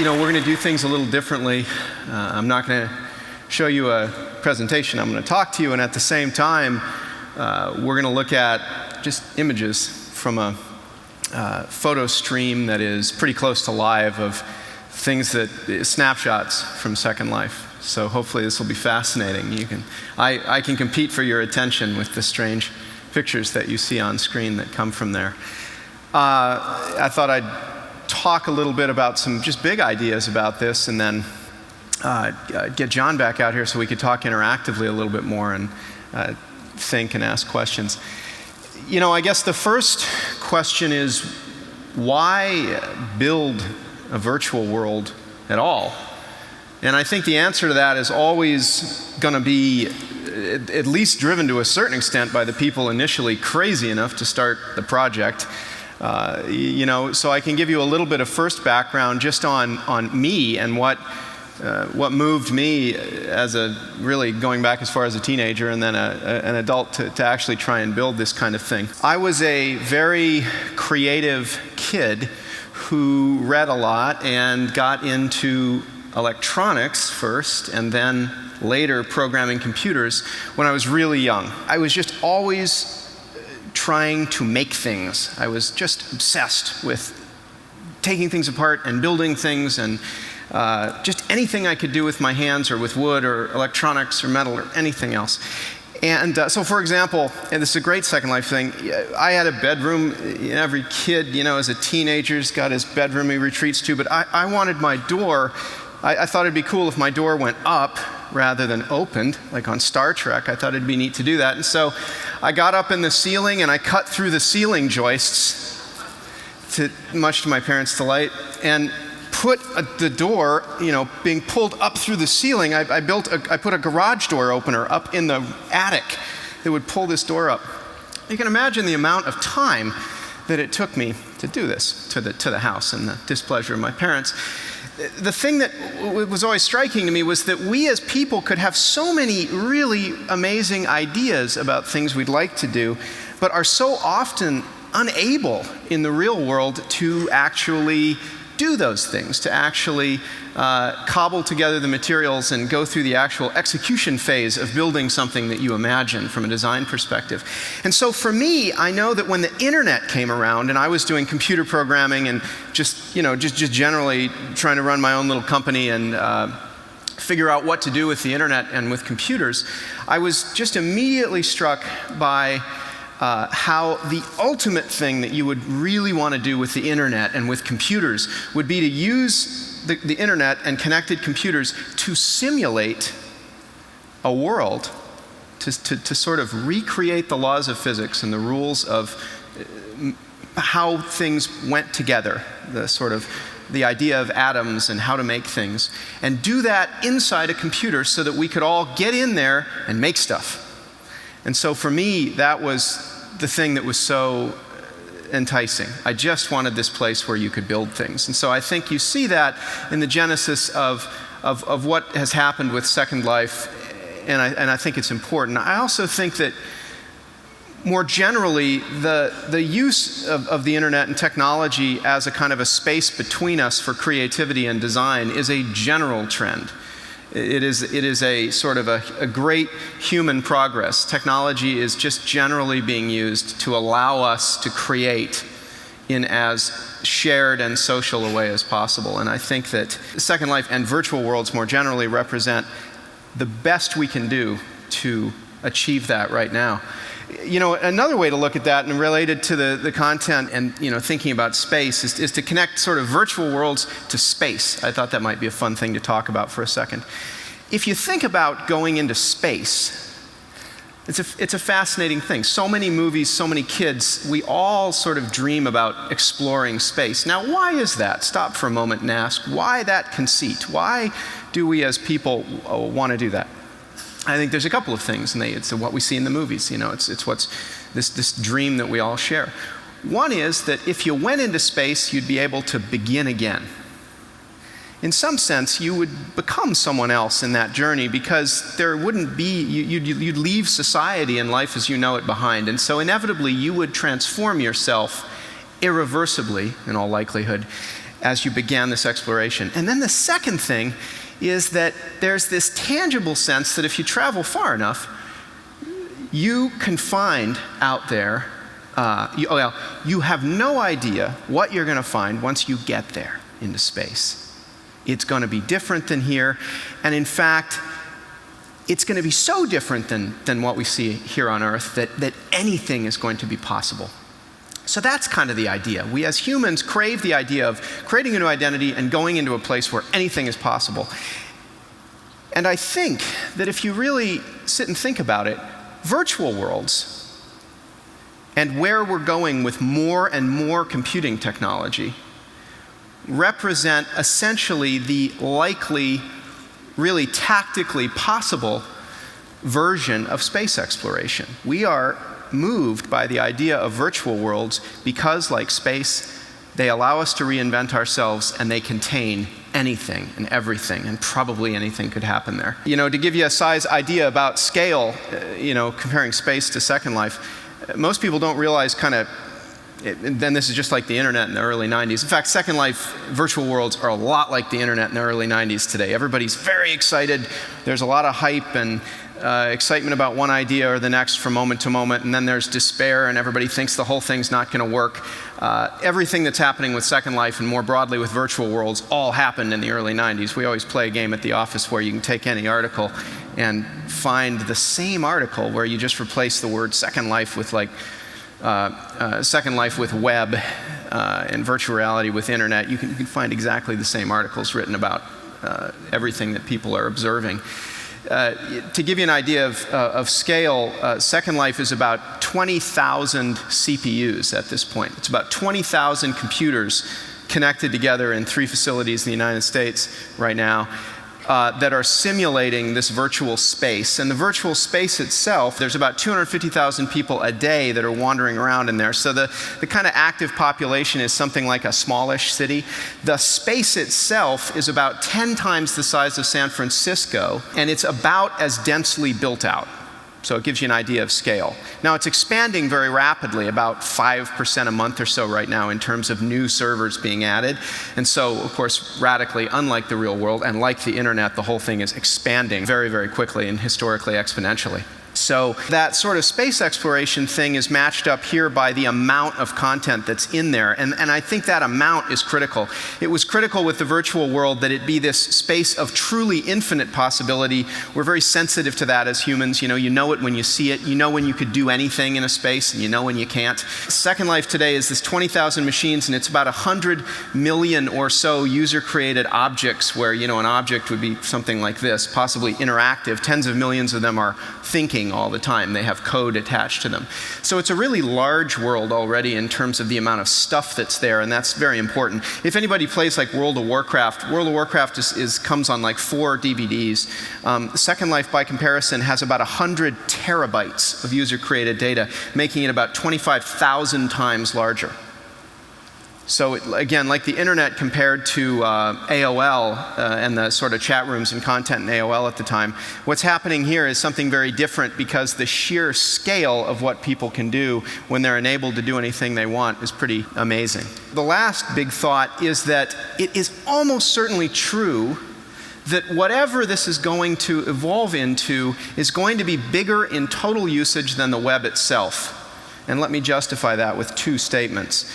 we're going to do things a little differently. I'm not going to show you a presentation. I'm going to talk to you, and at the same time, we're going to look at just images from a photo stream that is pretty close to live of things snapshots from Second Life. So hopefully this will be fascinating. I can compete for your attention with the strange pictures that you see on screen that come from there. I thought I'd talk a little bit about some just big ideas about this, and then get John back out here so we could talk interactively a little bit more and think and ask questions. I guess the first question is, why build a virtual world at all? And I think the answer to that is always going to be at least driven to a certain extent by the people initially crazy enough to start the project. So I can give you a little bit of first background just on me and what moved me as really going back as far as a teenager and then an adult to actually try and build this kind of thing. I was a very creative kid who read a lot and got into electronics first and then later programming computers when I was really young. I was just always trying to make things. I was just obsessed with taking things apart and building things and just anything I could do with my hands or with wood or electronics or metal or anything else. And so, for example, and this is a great Second Life thing, I had a bedroom. Every kid, as a teenager's got his bedroom he retreats to, but I wanted my door, I thought it'd be cool if my door went up rather than opened, like on Star Trek. I thought it'd be neat to do that. And so I got up in the ceiling and I cut through the ceiling joists, much to my parents' delight, and put the door, being pulled up through the ceiling. I put a garage door opener up in the attic that would pull this door up. You can imagine the amount of time that it took me to do this to the house, and the displeasure of my parents. The thing that was always striking to me was that we as people could have so many really amazing ideas about things we'd like to do, but are so often unable in the real world to actually do those things, to actually cobble together the materials and go through the actual execution phase of building something that you imagine from a design perspective. And so for me, I know that when the internet came around and I was doing computer programming and just generally trying to run my own little company and figure out what to do with the internet and with computers, I was just immediately struck by how the ultimate thing that you would really want to do with the internet and with computers would be to use the internet and connected computers to simulate a world, to sort of recreate the laws of physics and the rules of how things went together, the idea of atoms and how to make things, and do that inside a computer so that we could all get in there and make stuff. And so for me, that was the thing that was so enticing. I just wanted this place where you could build things. And so I think you see that in the genesis of what has happened with Second Life, and I think it's important. I also think that more generally, the use of the internet and technology as a kind of a space between us for creativity and design is a general trend. It is a sort of a great human progress. Technology is just generally being used to allow us to create in as shared and social a way as possible. And I think that Second Life and virtual worlds more generally represent the best we can do to achieve that right now. Another way to look at that and related to the content and thinking about space is to connect sort of virtual worlds to space. I thought that might be a fun thing to talk about for a second. If you think about going into space, it's a fascinating thing. So many movies, so many kids, we all sort of dream about exploring space. Now, why is that? Stop for a moment and ask, why that conceit? Why do we as people want to do that? I think there's a couple of things, and it's what we see in the movies. It's what's this dream that we all share. One is that if you went into space, you'd be able to begin again. In some sense, you would become someone else in that journey because there wouldn't be, you'd leave society and life as you know it behind. And so inevitably, you would transform yourself irreversibly, in all likelihood, as you began this exploration. And then the second thing is that there's this tangible sense that if you travel far enough, you can find out there, you have no idea what you're going to find once you get there into space. It's going to be different than here, and in fact, it's going to be so different than what we see here on Earth that anything is going to be possible. So that's kind of the idea. We as humans crave the idea of creating a new identity and going into a place where anything is possible. And I think that if you really sit and think about it, virtual worlds and where we're going with more and more computing technology represent essentially the likely, really tactically possible version of space exploration. We are moved by the idea of virtual worlds because, like space, they allow us to reinvent ourselves and they contain anything and everything, and probably anything could happen there. You know, to give you a size idea about scale, comparing space to Second Life, most people don't realize then this is just like the internet in the early 90s. In fact, Second Life virtual worlds are a lot like the internet in the early 90s today. Everybody's very excited. There's a lot of hype and excitement about one idea or the next from moment to moment, and then there's despair and everybody thinks the whole thing's not going to work. Everything that's happening with Second Life and more broadly with virtual worlds all happened in the early 90s. We always play a game at the office where you can take any article and find the same article where you just replace the word Second Life with Second Life with web and virtual reality with internet. You can find exactly the same articles written about everything that people are observing. To give you an idea of scale, Second Life is about 20,000 CPUs at this point. It's about 20,000 computers connected together in 3 facilities in the United States right now that are simulating this virtual space. And the virtual space itself, there's about 250,000 people a day that are wandering around in there. So the kind of active population is something like a smallish city. The space itself is about 10 times the size of San Francisco, and it's about as densely built out. So it gives you an idea of scale. Now it's expanding very rapidly, about 5% a month or so right now in terms of new servers being added. And so, of course, radically unlike the real world and like the internet, the whole thing is expanding very, very quickly and historically exponentially. So that sort of space exploration thing is matched up here by the amount of content that's in there. And I think that amount is critical. It was critical with the virtual world that it be this space of truly infinite possibility. We're very sensitive to that as humans. You know it when you see it. You know when you could do anything in a space, and you know when you can't. Second Life today is this 20,000 machines, and it's about 100 million or so user-created objects where, an object would be something like this, possibly interactive. Tens of millions of them are thinking all the time. They have code attached to them. So it's a really large world already in terms of the amount of stuff that's there, and that's very important. If anybody plays like World of Warcraft comes on like 4 DVDs. Second Life, by comparison, has about 100 terabytes of user-created data, making it about 25,000 times larger. So again, like the internet compared to AOL and the sort of chat rooms and content in AOL at the time, what's happening here is something very different because the sheer scale of what people can do when they're enabled to do anything they want is pretty amazing. The last big thought is that it is almost certainly true that whatever this is going to evolve into is going to be bigger in total usage than the web itself. And let me justify that with 2 statements.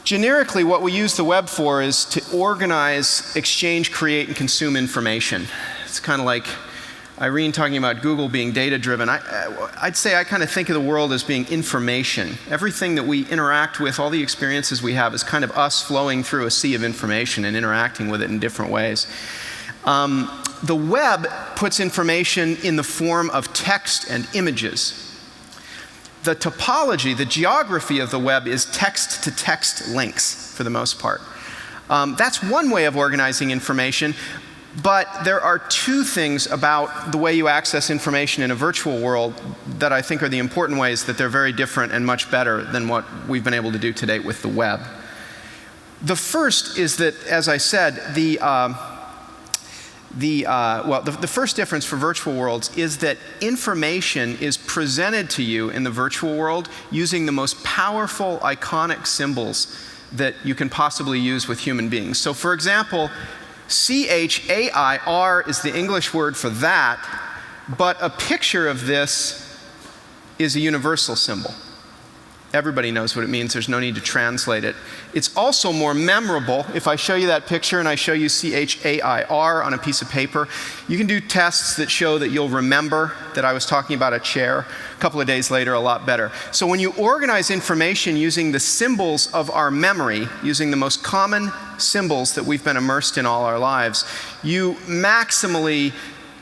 Generically, what we use the web for is to organize, exchange, create, and consume information. It's kind of like Irene talking about Google being data-driven. I'd say I kind of think of the world as being information. Everything that we interact with, all the experiences we have, is kind of us flowing through a sea of information and interacting with it in different ways. The web puts information in the form of text and images. The topology, the geography of the web is text-to-text links for the most part. That's one way of organizing information, but there are 2 things about the way you access information in a virtual world that I think are the important ways that they're very different and much better than what we've been able to do to date with the web. The first is that, as I said, the first difference for virtual worlds is that information is presented to you in the virtual world using the most powerful iconic symbols that you can possibly use with human beings. So for example, CHAIR is the English word for that, but a picture of this is a universal symbol. Everybody knows what it means. There's no need to translate it. It's also more memorable. If I show you that picture and I show you CHAIR on a piece of paper, you can do tests that show that you'll remember that I was talking about a chair. A couple of days later, a lot better. So when you organize information using the symbols of our memory, using the most common symbols that we've been immersed in all our lives, you maximally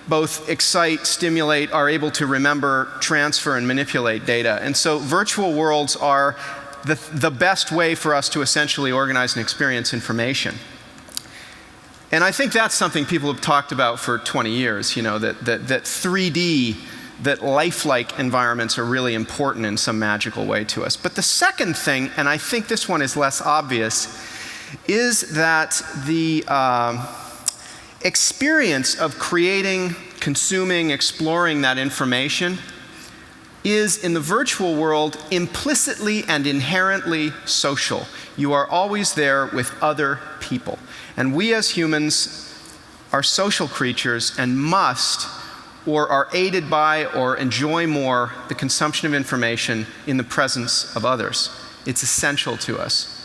both excite, stimulate, are able to remember, transfer, and manipulate data. And so virtual worlds are the best way for us to essentially organize and experience information. And I think that's something people have talked about for 20 years, you know, that 3D, that lifelike environments are really important in some magical way to us. But the second thing, and I think this one is less obvious, is that the experience of creating, consuming, exploring that information is, in the virtual world, implicitly and inherently social. You are always there with other people. And we as humans are social creatures and must, or are aided by, or enjoy more the consumption of information in the presence of others. It's essential to us.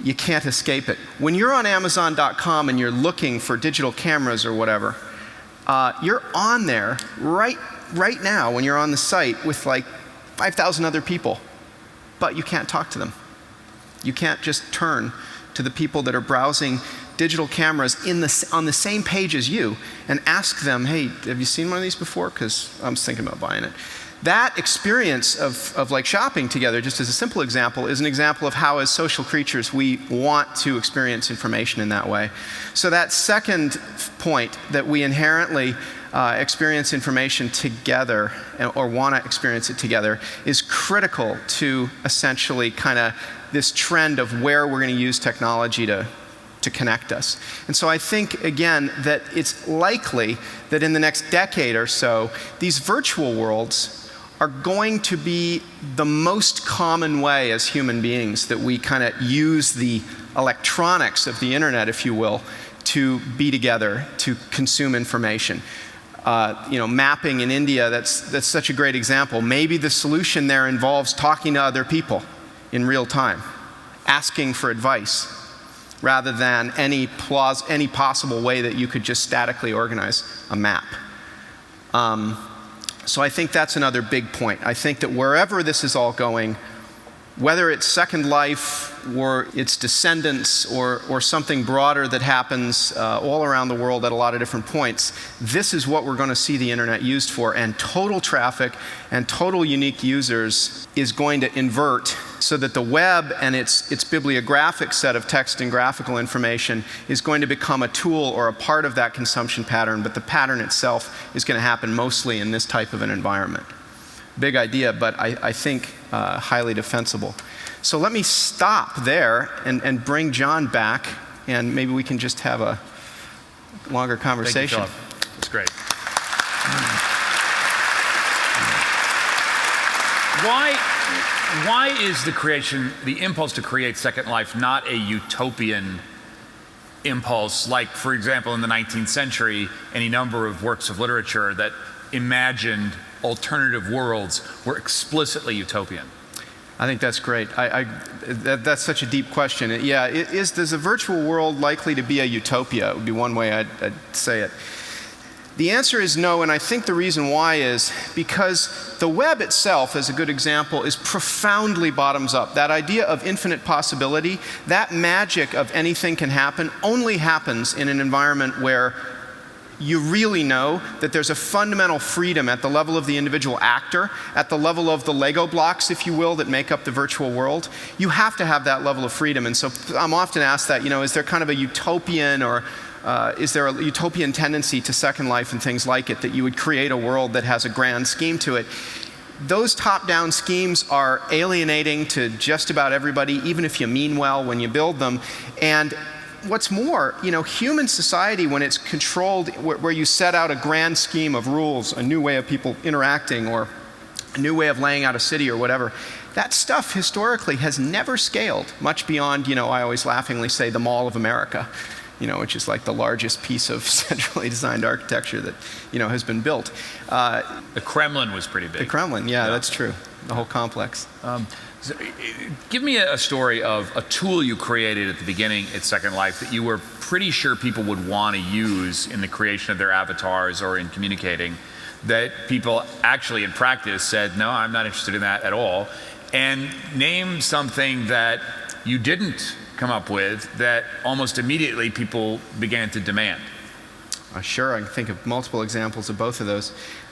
You can't escape it. When you're on Amazon.com and you're looking for digital cameras or whatever, you're on there right now when you're on the site with like 5,000 other people, but you can't talk to them. You can't just turn to the people that are browsing digital cameras on the same page as you and ask them, hey, have you seen one of these before? Because I'm thinking about buying it. That experience of like shopping together, just as a simple example, is an example of how as social creatures we want to experience information in that way. So that second point, that we inherently experience information together or want to experience it together, is critical to essentially kind of this trend of where we're going to use technology to connect us. And so I think, again, that it's likely that in the next decade or so, these virtual worlds are going to be the most common way as human beings that we kind of use the electronics of the internet, if you will, to be together, to consume information. You know, mapping in India, that's such a great example. Maybe the solution there involves talking to other people in real time, asking for advice, rather than any possible way that you could just statically organize a map. So I think that's another big point. I think that wherever this is all going, whether it's Second Life or its descendants or something broader that happens all around the world at a lot of different points, this is what we're going to see the internet used for. And total traffic and total unique users is going to invert so that the web and its bibliographic set of text and graphical information is going to become a tool or a part of that consumption pattern, but the pattern itself is going to happen mostly in this type of an environment. Big idea, but I think highly defensible. So let me stop there and bring John back, and maybe we can just have a longer conversation. Thank you, Philip. That's great. Why is the impulse to create Second Life not a utopian impulse, like, for example, in the 19th century, any number of works of literature that imagined alternative worlds were explicitly utopian? I think that's great. That's such a deep question. Yeah, is a virtual world likely to be a utopia? It would be one way I'd say it. The answer is no, and I think the reason why is because the web itself, as a good example, is profoundly bottoms up. That idea of infinite possibility, that magic of anything can happen, only happens in an environment where you really know that there's a fundamental freedom at the level of the individual actor, at the level of the Lego blocks, if you will, that make up the virtual world. You have to have that level of freedom. And so I'm often asked that, is there kind of a utopian or is there a utopian tendency to Second Life and things like it, that you would create a world that has a grand scheme to it? Those top-down schemes are alienating to just about everybody, even if you mean well when you build them. And what's more, human society, when it's controlled, where you set out a grand scheme of rules, a new way of people interacting, or a new way of laying out a city or whatever, that stuff historically has never scaled much beyond, I always laughingly say the Mall of America, which is like the largest piece of centrally designed architecture that, has been built. The Kremlin was pretty big. The Kremlin, yeah, that's true. The whole complex. Give me a story of a tool you created at the beginning at Second Life that you were pretty sure people would want to use in the creation of their avatars or in communicating, that people actually in practice said, no, I'm not interested in that at all. And name something that you didn't come up with that almost immediately people began to demand. Sure, I can think of multiple examples of both of those.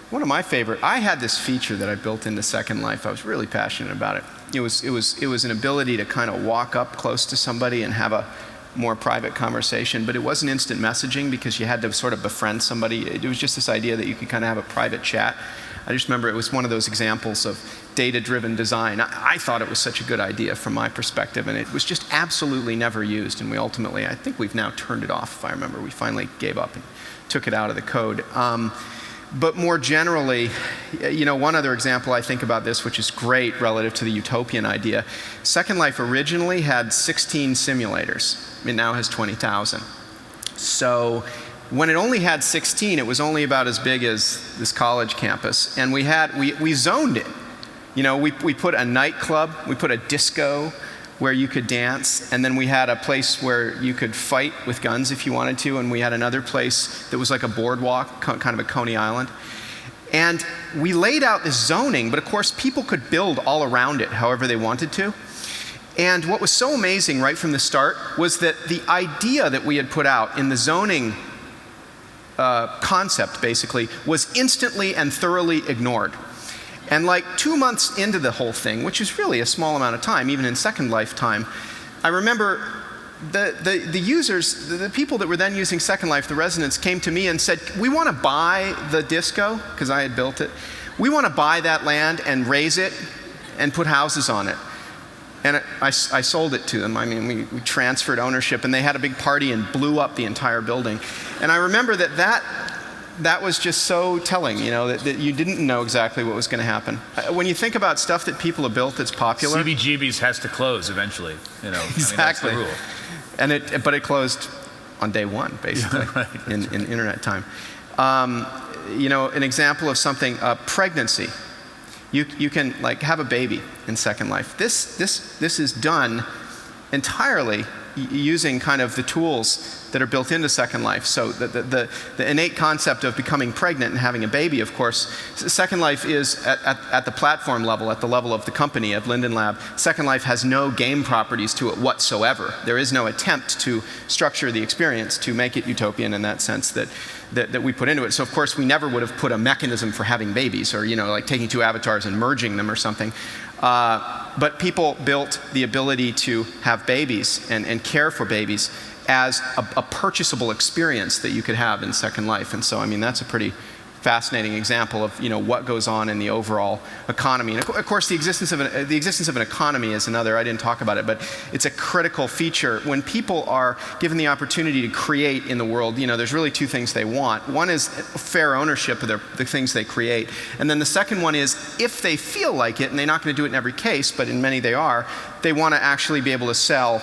One of my favorite, I had this feature that I built into Second Life. I was really passionate about it. It was an ability to kind of walk up close to somebody and have a more private conversation, but it wasn't instant messaging because you had to sort of befriend somebody. It was just this idea that you could kind of have a private chat. I just remember it was one of those examples of data-driven design. I thought it was such a good idea from my perspective, and it was just absolutely never used, and we ultimately, I think we've now turned it off, if I remember. We finally gave up and took it out of the code. But more generally, one other example I think about this, which is great relative to the utopian idea. Second Life originally had 16 simulators. It now has 20,000. So when it only had 16, it was only about as big as this college campus. And we zoned it. We put a nightclub, we put a disco where you could dance, and then we had a place where you could fight with guns if you wanted to, and we had another place that was like a boardwalk, kind of a Coney Island. And we laid out this zoning, but of course people could build all around it however they wanted to. And what was so amazing right from the start was that the idea that we had put out in the zoning concept, basically, was instantly and thoroughly ignored. And like 2 months into the whole thing, which is really a small amount of time, even in Second Life time, I remember the users, the people that were then using Second Life, the residents, came to me and said, we want to buy the disco, because I had built it. We want to buy that land and raise it and put houses on it. And I sold it to them. I mean, we transferred ownership, and they had a big party and blew up the entire building. And I remember that was just so telling, that you didn't know exactly what was going to happen. When you think about stuff that people have built that's popular, CBGB's has to close eventually. Exactly. I mean, that's the rule. But it closed on day one, basically, right. in internet time. An example of something, pregnancy. You can have a baby in Second Life. This is done entirely using kind of the tools that are built into Second Life. So the innate concept of becoming pregnant and having a baby, of course, Second Life is at the platform level, at the level of the company, at Linden Lab. Second Life has no game properties to it whatsoever. There is no attempt to structure the experience to make it utopian in that sense that we put into it. So of course we never would have put a mechanism for having babies, or like taking two avatars and merging them or something. But people built the ability to have babies and care for babies as a purchasable experience that you could have in Second Life. And so, I mean, that's a pretty fascinating example of what goes on in the overall economy. And of course, the existence of an economy is another. I didn't talk about it, but it's a critical feature. When people are given the opportunity to create in the world, there's really two things they want. One is fair ownership of the things they create, and then the second one is, if they feel like it, and they're not going to do it in every case, but in many they are, they want to actually be able to sell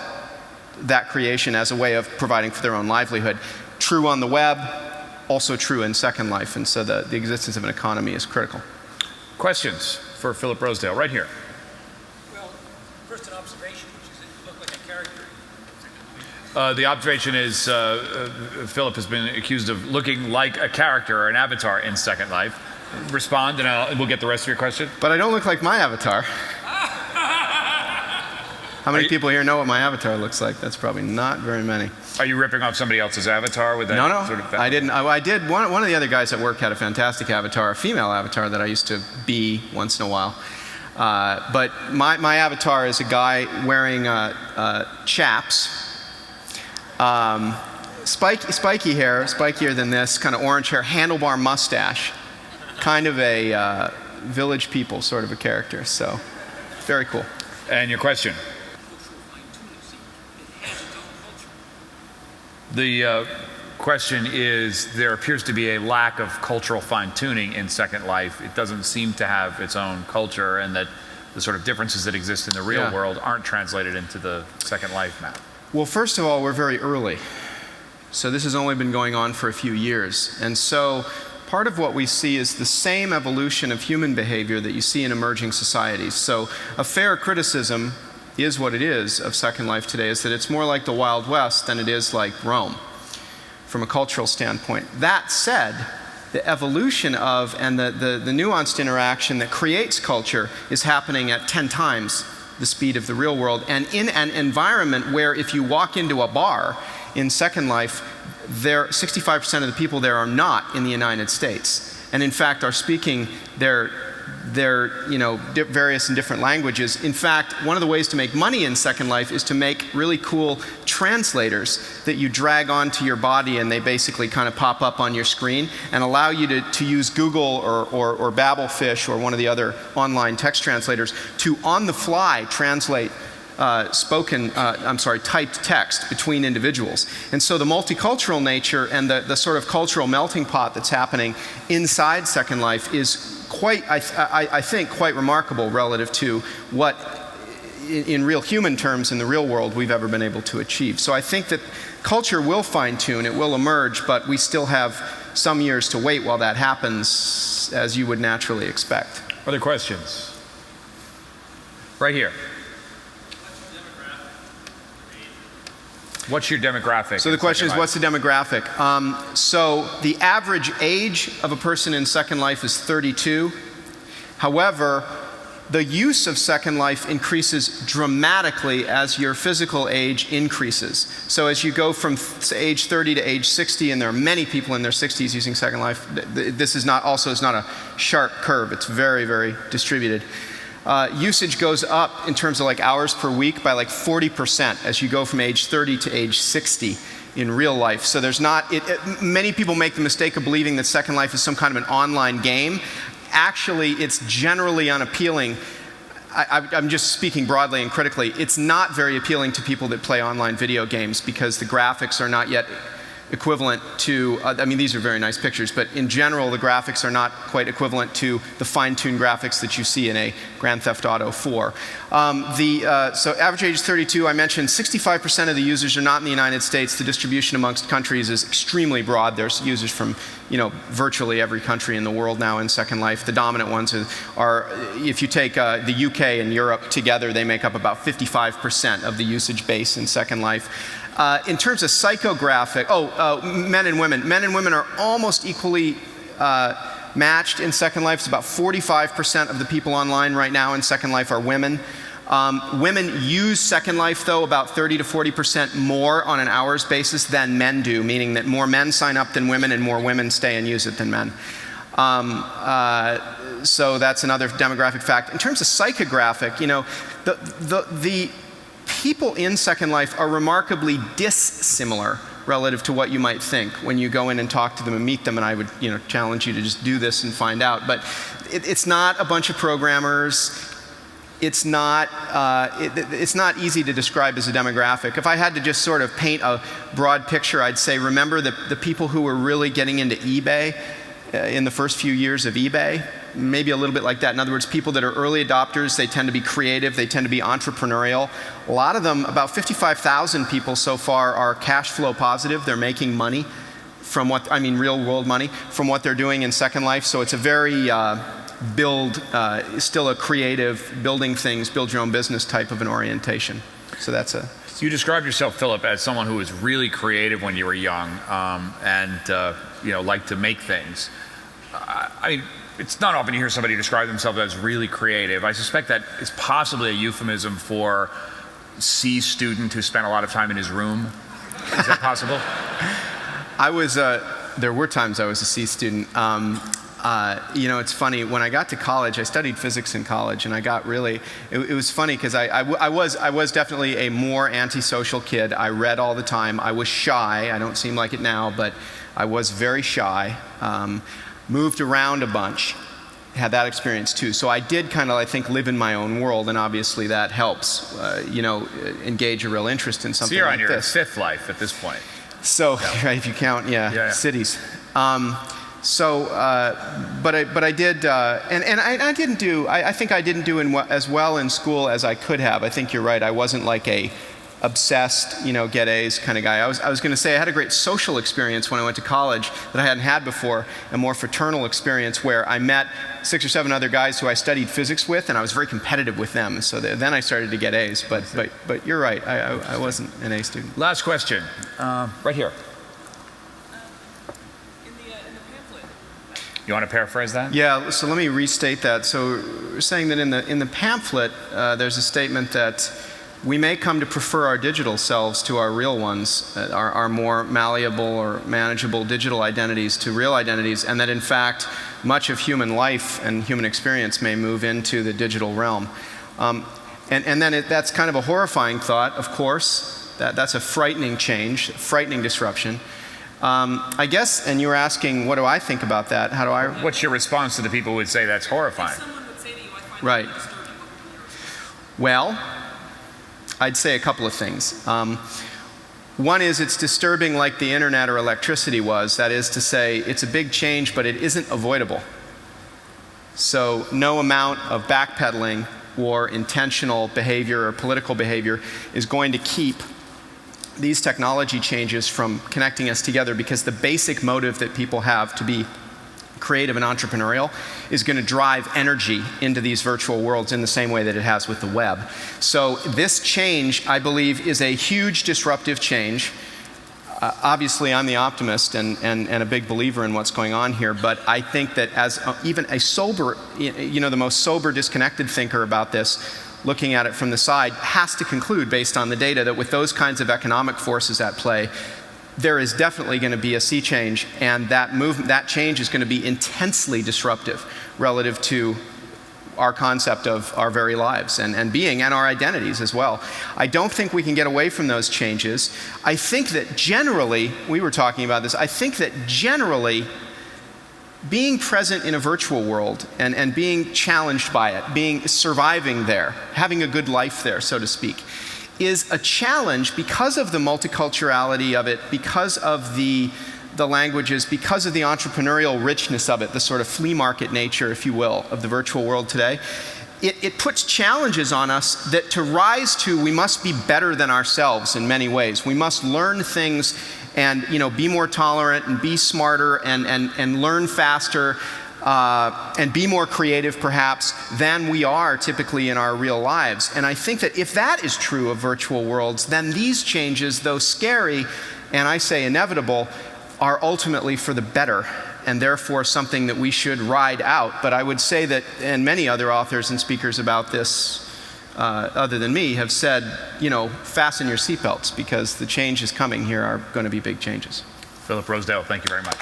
that creation as a way of providing for their own livelihood. True on the web, also true in Second Life, and so the existence of an economy is critical. Questions for Philip Rosedale, right here. Well, first an observation, which is that you look like a character. The observation is Philip has been accused of looking like a character or an avatar in Second Life. Respond, and we'll get the rest of your question. But I don't look like my avatar. How many people here know what my avatar looks like? That's probably not very many. Are you ripping off somebody else's avatar with that? No, sort of I didn't. I did. One of the other guys at work had a fantastic avatar, a female avatar that I used to be once in a while. But my avatar is a guy wearing chaps, spiky hair, spikier than this, kind of orange hair, handlebar mustache, kind of a Village People sort of a character. So, very cool. And your question? The question is, there appears to be a lack of cultural fine-tuning in Second Life. It doesn't seem to have its own culture, and that the sort of differences that exist in the real Yeah. world aren't translated into the Second Life map? Well, first of all, we're very early. So this has only been going on for a few years. And so part of what we see is the same evolution of human behavior that you see in emerging societies. So a fair criticism is what it is of Second Life today, is that it's more like the Wild West than it is like Rome from a cultural standpoint. That said, the evolution of and the nuanced interaction that creates culture is happening at 10 times the speed of the real world, and in an environment where if you walk into a bar in Second Life, 65% of the people there are not in the United States, and in fact are speaking their various and different languages. In fact, one of the ways to make money in Second Life is to make really cool translators that you drag onto your body, and they basically kind of pop up on your screen and allow you to use Google or Babelfish or one of the other online text translators to on the fly translate typed text between individuals. And so the multicultural nature and the sort of cultural melting pot that's happening inside Second Life is quite, I think, quite remarkable relative to what, in real human terms, in the real world, we've ever been able to achieve. So I think that culture will fine-tune, it will emerge, but we still have some years to wait while that happens, as you would naturally expect. Other questions? Right here. What's your demographic? So the question is, what's the demographic? So the average age of a person in Second Life is 32. However, the use of Second Life increases dramatically as your physical age increases. So as you go from age 30 to age 60, and there are many people in their 60s using Second Life, this is not a sharp curve. It's very, very distributed. Usage goes up in terms of like hours per week by like 40% as you go from age 30 to age 60 in real life. So there's not, many people make the mistake of believing that Second Life is some kind of an online game. Actually, it's generally unappealing. I'm just speaking broadly and critically. It's not very appealing to people that play online video games because the graphics are not yet equivalent to, these are very nice pictures, but in general, the graphics are not quite equivalent to the fine-tuned graphics that you see in a Grand Theft Auto 4. So average age is 32. I mentioned 65% of the users are not in the United States. The distribution amongst countries is extremely broad. There's users from, virtually every country in the world now in Second Life. The dominant ones are if you take the UK and Europe together, they make up about 55% of the usage base in Second Life. In terms of psychographic, men and women. Men and women are almost equally matched in Second Life. It's about 45% of the people online right now in Second Life are women. Women use Second Life, though, about 30 to 40% more on an hours basis than men do, meaning that more men sign up than women and more women stay and use it than men. So that's another demographic fact. In terms of psychographic, the people in Second Life are remarkably dissimilar relative to what you might think when you go in and talk to them and meet them, and I would challenge you to just do this and find out. But it's not a bunch of programmers. It's not easy to describe as a demographic. If I had to just sort of paint a broad picture, I'd say remember the people who were really getting into eBay in the first few years of eBay, maybe a little bit like that. In other words, people that are early adopters, they tend to be creative, they tend to be entrepreneurial. A lot of them, about 55,000 people so far, are cash flow positive. They're making money from real world money from what they're doing in Second Life. So it's a very still a creative, building things, build your own business type of an orientation. So that's a... You described yourself, Philip, as someone who was really creative when you were young and liked to make things. It's not often you hear somebody describe themselves as really creative. I suspect that is possibly a euphemism for C student who spent a lot of time in his room. Is that possible? There were times I was a C student. It's funny, when I got to college, I studied physics in college, and I got really, it was funny because I was definitely a more antisocial kid. I read all the time. I was shy. I don't seem like it now, but I was very shy. Moved around a bunch, had that experience too. So I did kind of, I think, live in my own world, and obviously that helps, engage a real interest in something like this. So you're on your fifth life at this point. So, right, if you count, cities. So, but I did, and I didn't do, I think I didn't do as well in school as I could have. I think you're right. I wasn't like a obsessed, get A's kind of guy. I was going to say I had a great social experience when I went to college that I hadn't had before, a more fraternal experience where I met 6 or 7 other guys who I studied physics with, and I was very competitive with them. So then I started to get A's. But you're right. I wasn't an A student. Last question, right here. You want to paraphrase that? Yeah, so let me restate that. So we're saying that in the pamphlet, there's a statement that we may come to prefer our digital selves to our real ones, our more malleable or manageable digital identities to real identities, and that in fact, much of human life and human experience may move into the digital realm. And then that's kind of a horrifying thought, of course. That's a frightening change, frightening disruption. I guess, and you were asking, what do I think about that? How do I... What's your response to the people who would say that's horrifying? Someone would say to you, I find Right. it disturbing what you're Well, I'd say a couple of things. One is it's disturbing like the internet or electricity was. That is to say, it's a big change, but it isn't avoidable. So no amount of backpedaling or intentional behavior or political behavior is going to keep these technology changes from connecting us together, because the basic motive that people have to be creative and entrepreneurial is going to drive energy into these virtual worlds in the same way that it has with the web. So this change, I believe, is a huge disruptive change. Obviously, I'm the optimist and a big believer in what's going on here, but I think that as even a sober, the most sober, disconnected thinker about this, looking at it from the side, has to conclude, based on the data, that with those kinds of economic forces at play, there is definitely going to be a sea change, and that change is going to be intensely disruptive relative to our concept of our very lives and being, and our identities as well. I don't think we can get away from those changes. I think that generally, we were talking about this, I think that generally, being present in a virtual world and being challenged by it, surviving there, having a good life there, so to speak, is a challenge because of the multiculturality of it, because of the languages, because of the entrepreneurial richness of it, the sort of flea market nature, if you will, of the virtual world today. It puts challenges on us that to rise to, we must be better than ourselves in many ways. We must learn things and be more tolerant and be smarter and learn faster and be more creative perhaps than we are typically in our real lives. And I think that if that is true of virtual worlds, then these changes, though scary and I say inevitable, are ultimately for the better, and therefore something that we should ride out. But I would say that, and many other authors and speakers about this other than me have said, fasten your seatbelts, because the changes coming here are going to be big changes. Philip Rosedale, thank you very much.